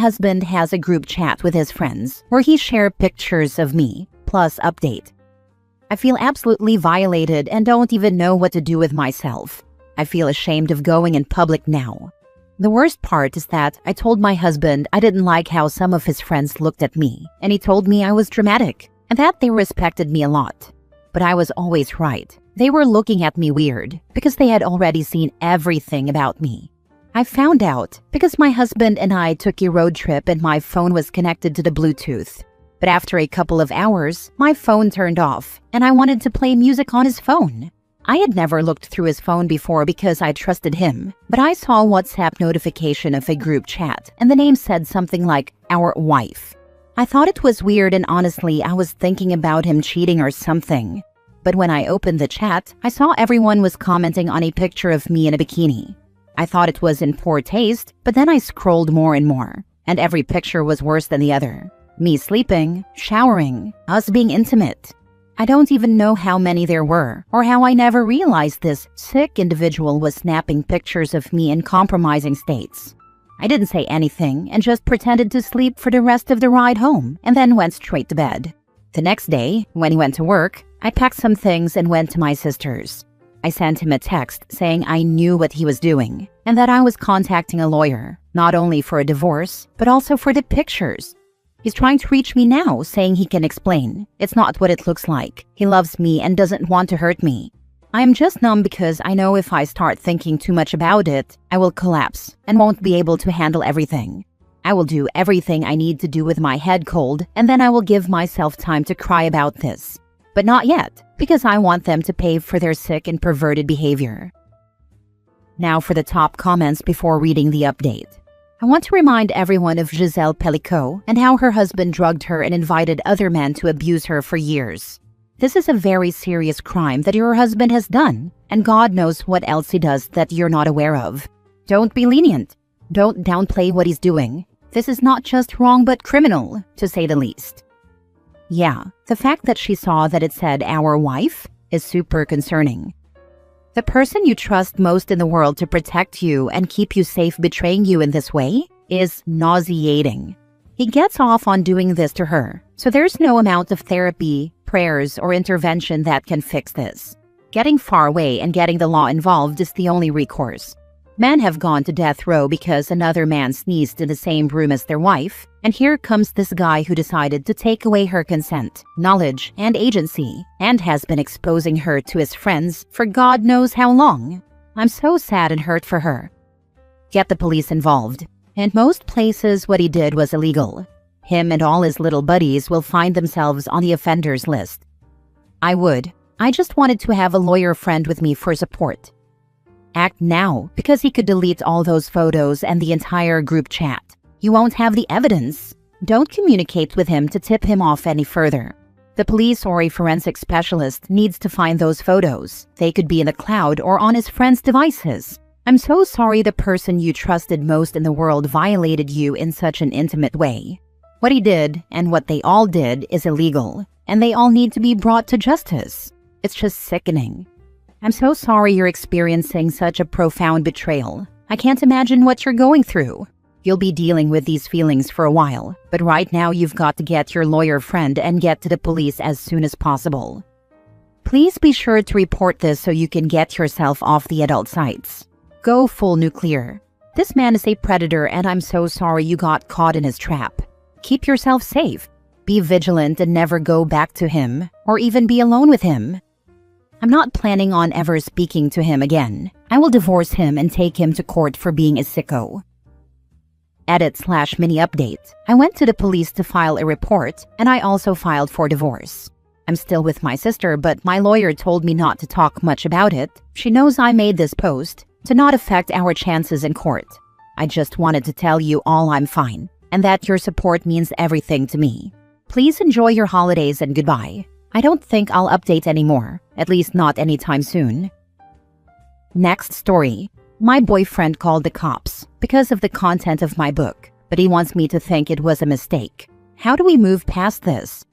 husband has a group chat with his friends where he shares pictures of me, plus update. I feel absolutely violated and don't even know what to do with myself. I feel ashamed of going in public now. The worst part is that I told my husband I didn't like how some of his friends looked at me, and he told me I was dramatic and that they respected me a lot. But I was always right. They were looking at me weird because they had already seen everything about me. I found out because my husband and I took a road trip and my phone was connected to the Bluetooth. But after a couple of hours, my phone turned off and I wanted to play music on his phone. I had never looked through his phone before because I trusted him, but I saw a WhatsApp notification of a group chat and the name said something like, "Our wife." I thought it was weird and honestly I was thinking about him cheating or something. But when I opened the chat, I saw everyone was commenting on a picture of me in a bikini. I thought it was in poor taste, but then I scrolled more and more, and every picture was worse than the other. Me sleeping, showering, us being intimate. I don't even know how many there were, or how I never realized this sick individual was snapping pictures of me in compromising states. I didn't say anything and just pretended to sleep for the rest of the ride home, and then went straight to bed. The next day, when he went to work, I packed some things and went to my sister's. I sent him a text saying I knew what he was doing and that I was contacting a lawyer, not only for a divorce, but also for the pictures. He's trying to reach me now, saying he can explain. It's not what it looks like. He loves me and doesn't want to hurt me. I am just numb because I know if I start thinking too much about it, I will collapse and won't be able to handle everything. I will do everything I need to do with my head cold, and then I will give myself time to cry about this. But not yet, because I want them to pay for their sick and perverted behavior. Now for the top comments before reading the update. I want to remind everyone of Giselle Pellicot and how her husband drugged her and invited other men to abuse her for years. This is a very serious crime that your husband has done, and God knows what else he does that you're not aware of. Don't be lenient. Don't downplay what he's doing. This is not just wrong but criminal, to say the least. Yeah, the fact that she saw that it said "our wife" is super concerning. The person you trust most in the world to protect you and keep you safe betraying you in this way is nauseating. He gets off on doing this to her, so there's no amount of therapy, prayers, or intervention that can fix this. Getting far away and getting the law involved is the only recourse. Men have gone to death row because another man sneezed in the same room as their wife, and here comes this guy who decided to take away her consent, knowledge, and agency, and has been exposing her to his friends for God knows how long. I'm so sad and hurt for her. Get the police involved. In most places, what he did was illegal. Him and all his little buddies will find themselves on the offenders list. I just wanted to have a lawyer friend with me for support. Act now, because he could delete all those photos and the entire group chat. You won't have the evidence. Don't communicate with him to tip him off any further. The police or a forensic specialist needs to find those photos. They could be in the cloud or on his friend's devices. I'm so sorry the person you trusted most in the world violated you in such an intimate way. What he did, and what they all did, is illegal, and they all need to be brought to justice. It's just sickening. I'm so sorry you're experiencing such a profound betrayal. I can't imagine what you're going through. You'll be dealing with these feelings for a while, but right now you've got to get your lawyer friend and get to the police as soon as possible. Please be sure to report this so you can get yourself off the adult sites. Go full nuclear. This man is a predator and I'm so sorry you got caught in his trap. Keep yourself safe. Be vigilant and never go back to him, or even be alone with him. I'm not planning on ever speaking to him again. I will divorce him and take him to court for being a sicko. Edit/mini update. I went to the police to file a report, and I also filed for divorce. I'm still with my sister, but my lawyer told me not to talk much about it. She knows I made this post to not affect our chances in court. I just wanted to tell you all I'm fine, and that your support means everything to me. Please enjoy your holidays and goodbye. I don't think I'll update anymore, at least not anytime soon. Next story. My boyfriend called the cops because of the content of my book, but he wants me to think it was a mistake. How do we move past this?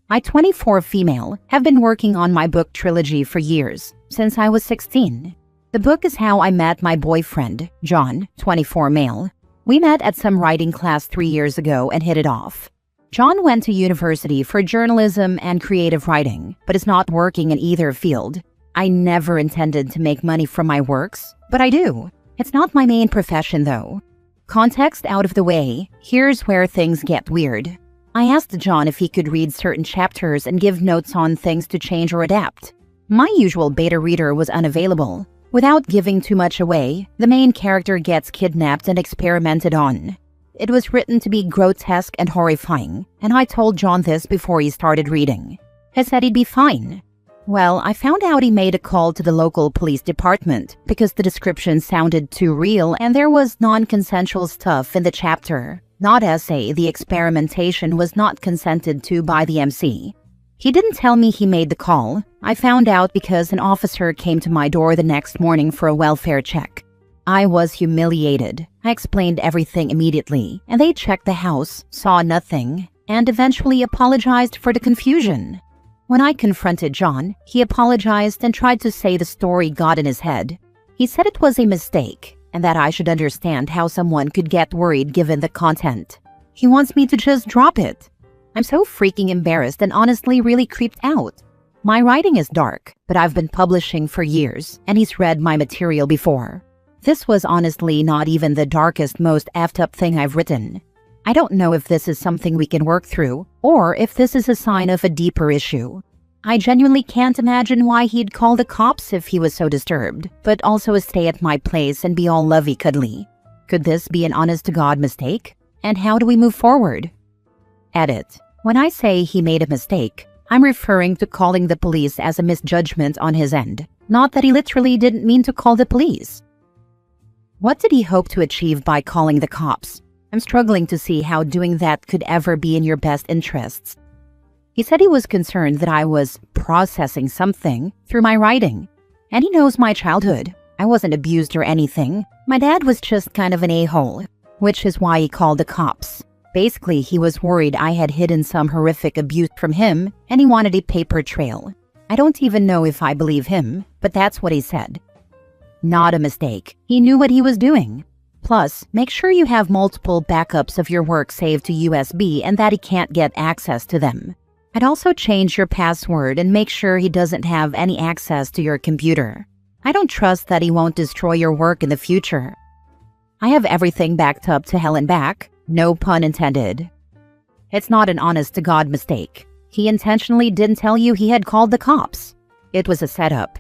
I, 24 female, have been working on my book trilogy for years, since I was 16. The book is how I met my boyfriend, John, 24 male. We met at some writing class 3 years ago and hit it off. John went to university for journalism and creative writing, but is not working in either field. I never intended to make money from my works, but I do. It's not my main profession though. Context out of the way, here's where things get weird. I asked John if he could read certain chapters and give notes on things to change or adapt. My usual beta reader was unavailable. Without giving too much away, the main character gets kidnapped and experimented on. It was written to be grotesque and horrifying, and I told John this before he started reading. He said he'd be fine. Well, I found out he made a call to the local police department because the description sounded too real and there was non-consensual stuff in the chapter. Not essay, the experimentation was not consented to by the MC. He didn't tell me he made the call. I found out because an officer came to my door the next morning for a welfare check. I was humiliated. I explained everything immediately, and they checked the house, saw nothing, and eventually apologized for the confusion. When I confronted John, he apologized and tried to say the story got in his head. He said it was a mistake, and that I should understand how someone could get worried given the content. He wants me to just drop it. I'm so freaking embarrassed and honestly really creeped out. My writing is dark, but I've been publishing for years, and he's read my material before. This was honestly not even the darkest, most effed up thing I've written. I don't know if this is something we can work through, or if this is a sign of a deeper issue. I genuinely can't imagine why he'd call the cops if he was so disturbed, but also stay at my place and be all lovey-cuddly. Could this be an honest-to-God mistake? And how do we move forward? Edit. When I say he made a mistake, I'm referring to calling the police as a misjudgment on his end, not that he literally didn't mean to call the police. What did he hope to achieve by calling the cops? I'm struggling to see how doing that could ever be in your best interests. He said he was concerned that I was processing something through my writing. And he knows my childhood. I wasn't abused or anything. My dad was just kind of an a-hole, which is why he called the cops. Basically, he was worried I had hidden some horrific abuse from him, and he wanted a paper trail. I don't even know if I believe him, but that's what he said. Not a mistake. He knew what he was doing. Plus, make sure you have multiple backups of your work saved to USB and that he can't get access to them. I'd also change your password and make sure he doesn't have any access to your computer. I don't trust that he won't destroy your work in the future. I have everything backed up to hell and back, no pun intended. It's not an honest-to-God mistake. He intentionally didn't tell you he had called the cops. It was a setup.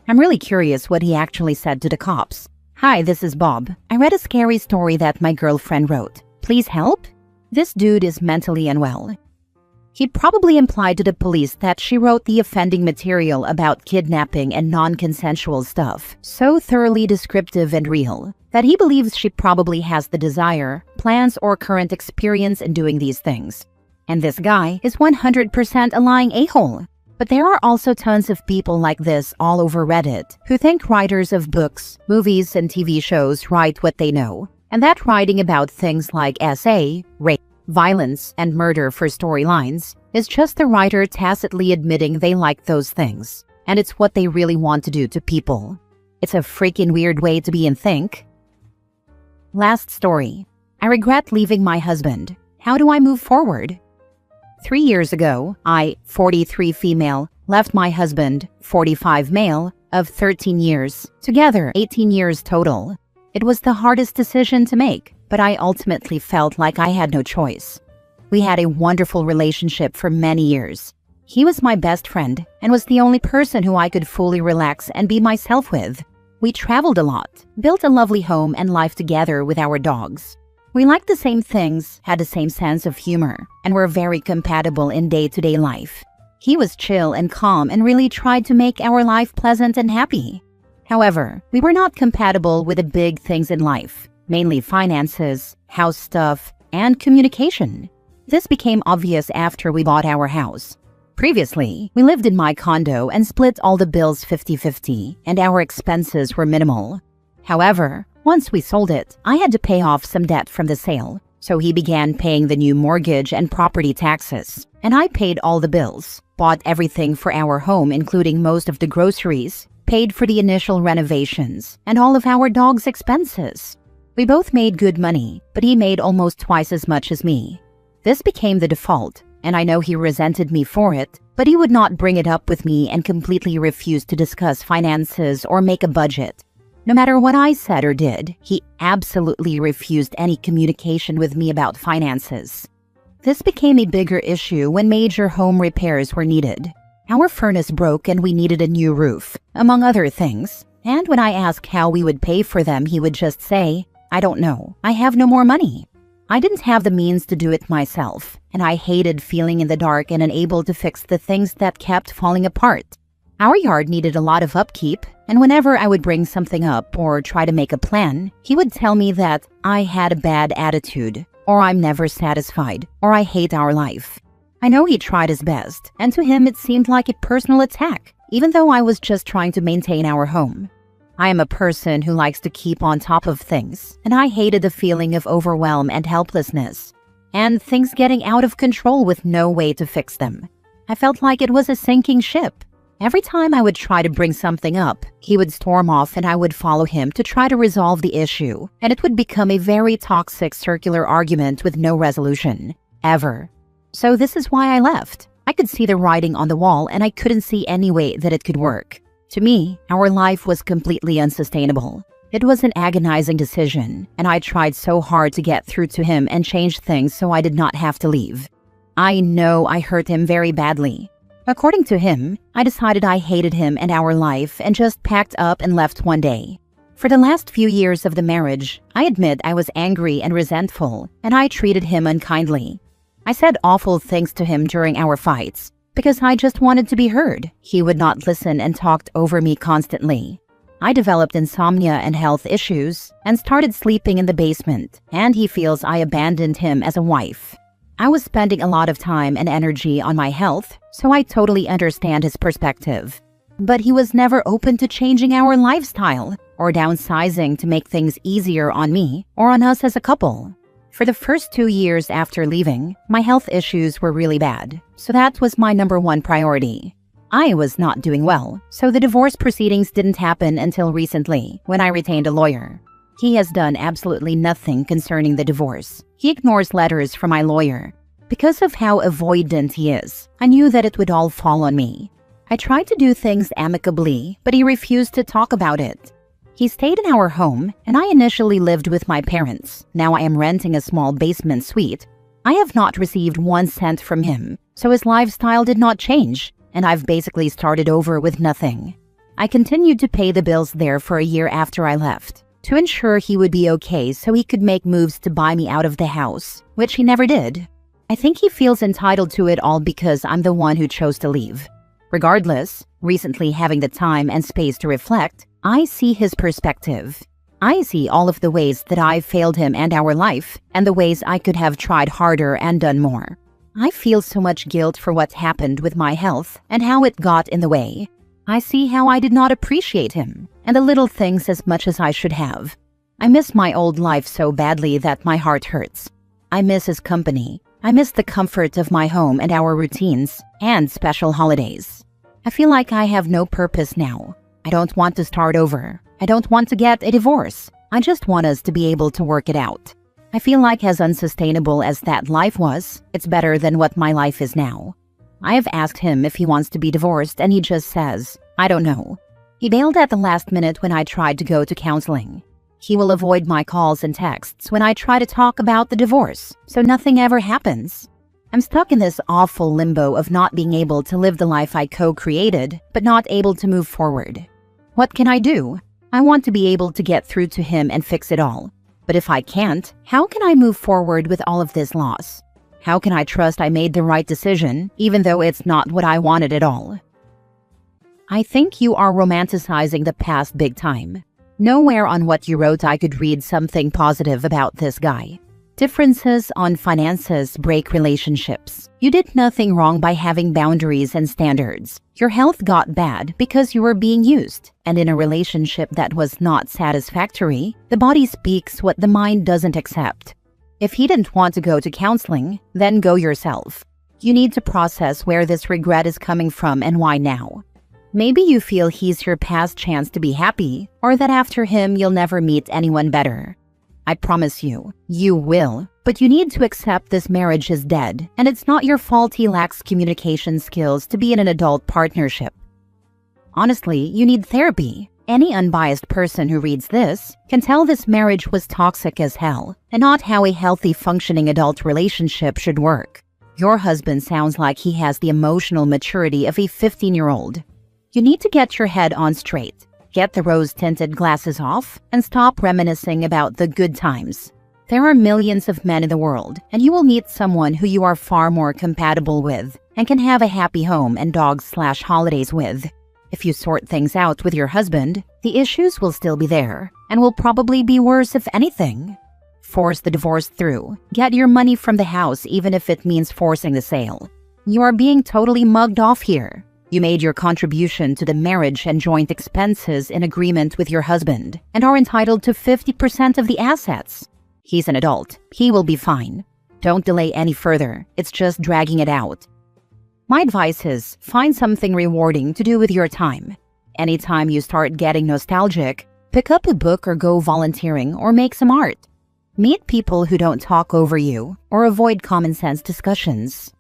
I'm really curious what he actually said to the cops. Hi, this is Bob. I read a scary story that my girlfriend wrote. Please help? This dude is mentally unwell. He probably implied to the police that she wrote the offending material about kidnapping and non-consensual stuff, so thoroughly descriptive and real, that he believes she probably has the desire, plans, or current experience in doing these things. And this guy is 100% a lying a-hole. But there are also tons of people like this all over Reddit who think writers of books, movies, and TV shows write what they know, and that writing about things like SA, rape, violence, and murder for storylines is just the writer tacitly admitting they like those things, and it's what they really want to do to people. It's a freaking weird way to be and think. Last story. I regret leaving my husband. How do I move forward? 3 years ago, I, 43 female, left my husband, 45 male, of 13 years, together 18 years total. It was the hardest decision to make, but I ultimately felt like I had no choice. We had a wonderful relationship for many years. He was my best friend and was the only person who I could fully relax and be myself with. We traveled a lot, built a lovely home and life together with our dogs. We liked the same things, had the same sense of humor, and were very compatible in day-to-day life. He was chill and calm and really tried to make our life pleasant and happy. However, we were not compatible with the big things in life, mainly finances, house stuff, and communication. This became obvious after we bought our house. Previously, we lived in my condo and split all the bills 50-50, and our expenses were minimal. However, once we sold it, I had to pay off some debt from the sale, so he began paying the new mortgage and property taxes, and I paid all the bills, bought everything for our home including most of the groceries, paid for the initial renovations, and all of our dog's expenses. We both made good money, but he made almost twice as much as me. This became the default, and I know he resented me for it, but he would not bring it up with me and completely refused to discuss finances or make a budget. No matter what I said or did, he absolutely refused any communication with me about finances. This became a bigger issue when major home repairs were needed. Our furnace broke and we needed a new roof, among other things. And when I asked how we would pay for them, he would just say, "I don't know. I have no more money." I didn't have the means to do it myself, and I hated feeling in the dark and unable to fix the things that kept falling apart. Our yard needed a lot of upkeep, and whenever I would bring something up or try to make a plan, he would tell me that I had a bad attitude, or I'm never satisfied, or I hate our life. I know he tried his best, and to him it seemed like a personal attack, even though I was just trying to maintain our home. I am a person who likes to keep on top of things, and I hated the feeling of overwhelm and helplessness, and things getting out of control with no way to fix them. I felt like it was a sinking ship. Every time I would try to bring something up, he would storm off and I would follow him to try to resolve the issue, and it would become a very toxic circular argument with no resolution, ever. So this is why I left. I could see the writing on the wall and I couldn't see any way that it could work. To me, our life was completely unsustainable. It was an agonizing decision, and I tried so hard to get through to him and change things so I did not have to leave. I know I hurt him very badly. According to him, I decided I hated him and our life and just packed up and left one day. For the last few years of the marriage, I admit I was angry and resentful, and I treated him unkindly. I said awful things to him during our fights, because I just wanted to be heard. He would not listen and talked over me constantly. I developed insomnia and health issues and started sleeping in the basement, and he feels I abandoned him as a wife. I was spending a lot of time and energy on my health, so I totally understand his perspective. But he was never open to changing our lifestyle or downsizing to make things easier on me or on us as a couple. For the first 2 years after leaving, my health issues were really bad, so that was my #1 priority. I was not doing well, so the divorce proceedings didn't happen until recently, when I retained a lawyer. He has done absolutely nothing concerning the divorce. He ignores letters from my lawyer. Because of how avoidant he is, I knew that it would all fall on me. I tried to do things amicably, but he refused to talk about it. He stayed in our home, and I initially lived with my parents. Now I am renting a small basement suite. I have not received 1 cent from him, so his lifestyle did not change, and I've basically started over with nothing. I continued to pay the bills there for a year after I left, to ensure he would be okay so he could make moves to buy me out of the house, which he never did. I think he feels entitled to it all because I'm the one who chose to leave. Regardless, recently having the time and space to reflect, I see his perspective. I see all of the ways that I failed him and our life, and the ways I could have tried harder and done more. I feel so much guilt for what happened with my health and how it got in the way. I see how I did not appreciate him and the little things as much as I should have. I miss my old life so badly that my heart hurts. I miss his company. I miss the comfort of my home and our routines and special holidays. I feel like I have no purpose now. I don't want to start over. I don't want to get a divorce. I just want us to be able to work it out. I feel like as unsustainable as that life was, it's better than what my life is now. I have asked him if he wants to be divorced and he just says, "I don't know." He bailed at the last minute when I tried to go to counseling. He will avoid my calls and texts when I try to talk about the divorce, so nothing ever happens. I'm stuck in this awful limbo of not being able to live the life I co-created, but not able to move forward. What can I do? I want to be able to get through to him and fix it all. But if I can't, how can I move forward with all of this loss? How can I trust I made the right decision, even though it's not what I wanted at all? I think you are romanticizing the past big time. Nowhere on what you wrote I could read something positive about this guy. Differences on finances break relationships. You did nothing wrong by having boundaries and standards. Your health got bad because you were being used, and in a relationship that was not satisfactory, the body speaks what the mind doesn't accept. If he didn't want to go to counseling, then go yourself. You need to process where this regret is coming from and why now. Maybe you feel he's your past chance to be happy, or that after him you'll never meet anyone better. I promise you, you will. But you need to accept this marriage is dead, and it's not your fault he lacks communication skills to be in an adult partnership. Honestly, you need therapy. Any unbiased person who reads this can tell this marriage was toxic as hell, and not how a healthy functioning adult relationship should work. Your husband sounds like he has the emotional maturity of a 15-year-old. You need to get your head on straight, get the rose-tinted glasses off, and stop reminiscing about the good times. There are millions of men in the world, and you will meet someone who you are far more compatible with and can have a happy home and dogs/holidays with. If you sort things out with your husband, the issues will still be there and will probably be worse if anything. Force the divorce through. Get your money from the house even if it means forcing the sale. You are being totally mugged off here. You made your contribution to the marriage and joint expenses in agreement with your husband and are entitled to 50% of the assets. He's an adult. He will be fine. Don't delay any further. It's just dragging it out. My advice is, find something rewarding to do with your time. Anytime you start getting nostalgic, pick up a book or go volunteering or make some art. Meet people who don't talk over you or avoid common sense discussions.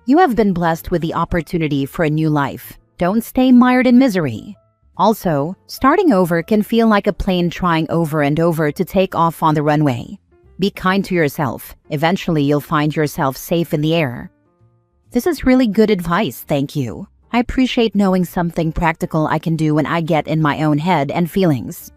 You have been blessed with the opportunity for a new life. Don't stay mired in misery. Also, starting over can feel like a plane trying over and over to take off on the runway. Be kind to yourself. Eventually, you'll find yourself safe in the air. This is really good advice, thank you. I appreciate knowing something practical I can do when I get in my own head and feelings.